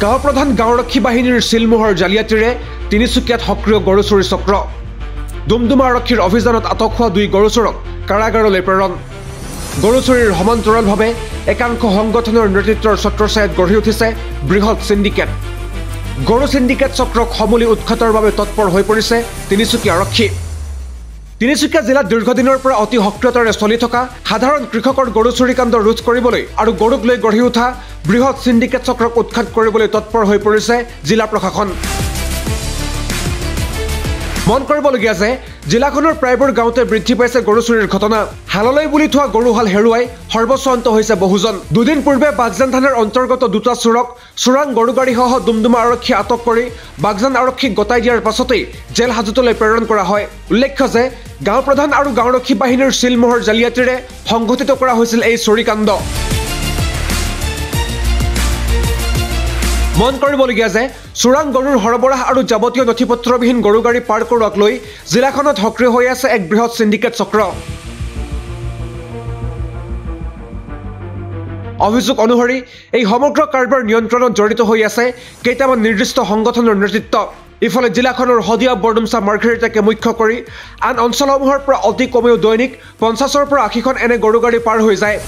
গাঁও প্ৰধান গাঁওৰক্ষী বাহিনীৰ চিলমোহৰ জালিয়াতিৰে তিনিচুকীয়াত সক্ৰিয় গৰু চুৰি চক্ৰ ডুমডুমা আৰক্ষীৰ অভিযানত আটক হোৱা 2 গৰু চোৰক কাৰাগাৰলৈ প্ৰেৰণ গৰু চুৰিৰ সমান্তৰালভাৱে একাংশ সংগঠনৰ নেতৃত্বৰ ছত্ৰছায়াত গঢ়ি উঠিছে বৃহৎ সিন্ডিকেট গৰু সিন্ডিকেট চক্ৰক সমূলি উৎখাতৰ বাবে তৎপৰ হৈ পৰিছে তিনিচুকীয়া আৰক্ষী তিনিচুকীয়া জিলাত দীৰ্ঘদিনৰ পৰা অতি সক্ৰিয়তাৰে চলি থকা সাধাৰণ কৃষকৰ গৰু চুৰি কাণ্ড ৰোধ কৰিবলৈ আৰু গৰুক লৈ গঢ়ি উঠা বৃহৎ সিন্ডিকেট চক্ৰক উৎখাত কৰিবলৈ তৎপৰ হৈ পৰিছে জিলা প্ৰশাসন মন কৰিবলগীয়া যে জিলাখনৰ প্ৰায়বোৰ গাঁৱতে বৃদ্ধি পাইছে গৰু চুৰিৰ ঘটনা হাললৈ বুলি থোৱা গৰুহাল হেৰুৱাই সৰ্বস্বান্ত হৈছে বহুজন দুদিন পূৰ্বে বাগজান থানাৰ অন্তৰ্গত দুটা চোৰক চোৰাং গৰুগাড়ীসহ ডুমডুমা আৰক্ষী আটক কৰি বাগজান আৰক্ষীক গতাই দিয়াৰ পাছতেই জেল হাজতলৈ প্ৰেৰণ কৰা হয় উল্লেখ্য যে গাঁও প্ৰধান আৰু গাঁওৰক্ষী বাহিনীৰ চিলমোহৰ জালিয়াতিৰে সংঘটিত কৰা হৈছিল এই চুৰিকাণ্ড মন কৰিবলগীয়া যে চোৰাং গৰুৰ সৰবৰাহ আৰু যাৱতীয় নথিপত্ৰবিহীন গৰুগাড়ী পাৰ কৰোৱাক লৈ জিলাখনত সক্ৰিয় হৈ আছে এক বৃহৎ সিন্ডিকেট চক্ৰ অভিযোগ অনুসৰি এই সমগ্ৰ কাৰবাৰ নিয়ন্ত্ৰণত জড়িত হৈ আছে কেইটামান নিৰ্দিষ্ট সংগঠনৰ নেতৃত্ব ইফালে জিলাখনৰ হদিয়া বৰডুমছা মাৰ্ঘেৰিটাকে মুখ্য কৰি আন অঞ্চলসমূহৰ পৰা অতি কমেও দৈনিক 50ৰ পৰা 80খন এনে গৰুগাড়ী পাৰ হৈ যায়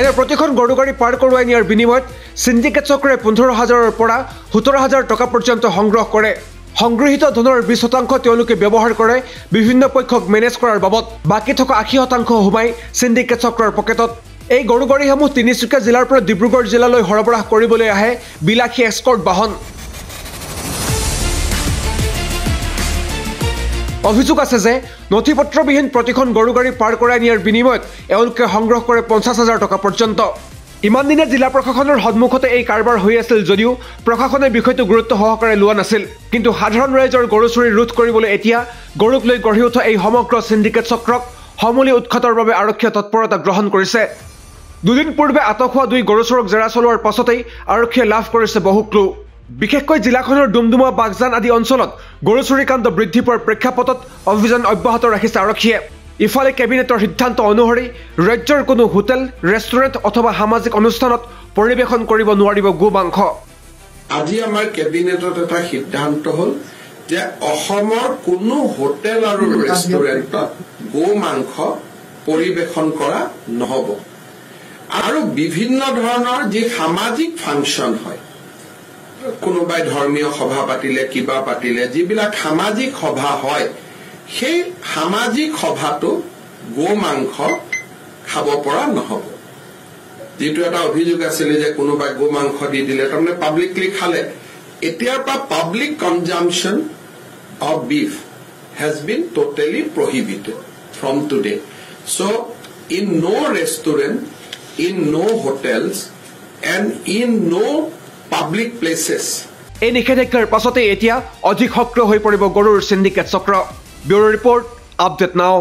এনে প্ৰতিখন গৰুগাড়ী পাৰ কৰোৱাই নিয়াৰ বিনিময়ত সিন্ডিকেট চক্ৰে 15,000ৰ পৰা 17,000 টকা পৰ্যন্ত সংগ্ৰহ কৰে সংগ্ৰহিত ধনৰ 20% তেওঁলোকে ব্যৱহাৰ কৰে বিভিন্ন পক্ষক মেনেজ কৰাৰ বাবদ বাকি থকা 80% হুমাই সিন্ডিকেট চক্ৰৰ পকেটত এই গৰুগাড়ীসমূহ তিনিচুকীয়া জিলাৰ পৰা ডিব্ৰুগড় জিলালৈ সৰবৰাহ কৰিবলৈ আহে বিলাসী এস্কৰ্ট বাহন অভিযোগ আছে যে নথিপত্ৰবিহীন প্ৰতিখন গৰুগাড়ী পাৰ কৰাই নিয়াৰ বিনিময়ত এওঁলোকে সংগ্ৰহ কৰে 50,000 টকা পৰ্যন্ত ইমান দিনে জিলা প্ৰশাসনৰ সন্মুখতে এই কাৰবাৰ হৈ আছিল যদিও প্ৰশাসনে বিষয়টো গুৰুত্ব সহকাৰে লোৱা নাছিল কিন্তু সাধাৰণ ৰাইজৰ গৰু চুৰি ৰোধ কৰিবলৈ এতিয়া গৰুক লৈ গঢ়ি উঠা এই সমগ্ৰ সিন্ডিকেট চক্ৰক সমূলি উৎখাতৰ বাবে আৰক্ষীয়ে তৎপৰতা গ্ৰহণ কৰিছে দুদিন পূৰ্বে আটক হোৱা 2 গৰু চোৰক জেৰা চলোৱাৰ পাছতেই আৰক্ষীয়ে লাভ কৰিছে বহু ক্লু বিশেষকৈ জিলাখনৰ ডুমডুমা বাগজান আদি অঞ্চলত গৰু চুৰি কাণ্ড বৃদ্ধি পোৱাৰ প্ৰেক্ষাপটত অভিযান অব্যাহত ৰাখিছে আৰক্ষীয়ে ইফালে কেবিনেটৰ সিদ্ধান্ত অনুসৰি ৰাজ্যৰ কোনো হোটেল ৰেষ্টুৰেণ্ট অথবা সামাজিক অনুষ্ঠানত পৰিৱেশন কৰিব নোৱাৰিব গো মাংস আজি আমাৰ কেবিনেটত এটা সিদ্ধান্ত হ'ল যে অসমৰ কোনো হোটেল আৰু ৰেষ্টুৰেণ্টত গো মাংস পৰিৱেশন কৰা নহব আৰু বিভিন্ন ধৰণৰ যি সামাজিক ফাংচন হয় কোনোবাই ধৰ্মীয় সভা পাতিলে কিবা পাতিলে যিবিলাক সামাজিক সভা হয় সেই সামাজিক সভাটো গো মাংস খাব পৰা নহব যেটো এটা অভিযোগ আছিল যে কোনোবাই গো মাংস দি দিলে তাৰমানে পাব্লিকলি খালে এতিয়াৰ পৰা public consumption of beef has been totally prohibited from today so in no restaurant in no hotels and in no public places এই নিষেধাজ্ঞাৰ পাছতে এতিয়া অধিক সক্ৰিয় হৈ পৰিব গৰুৰ সিন্ডিকেট চক্ৰ ব্যুৰো ৰিপৰ্ট আপডেট নাও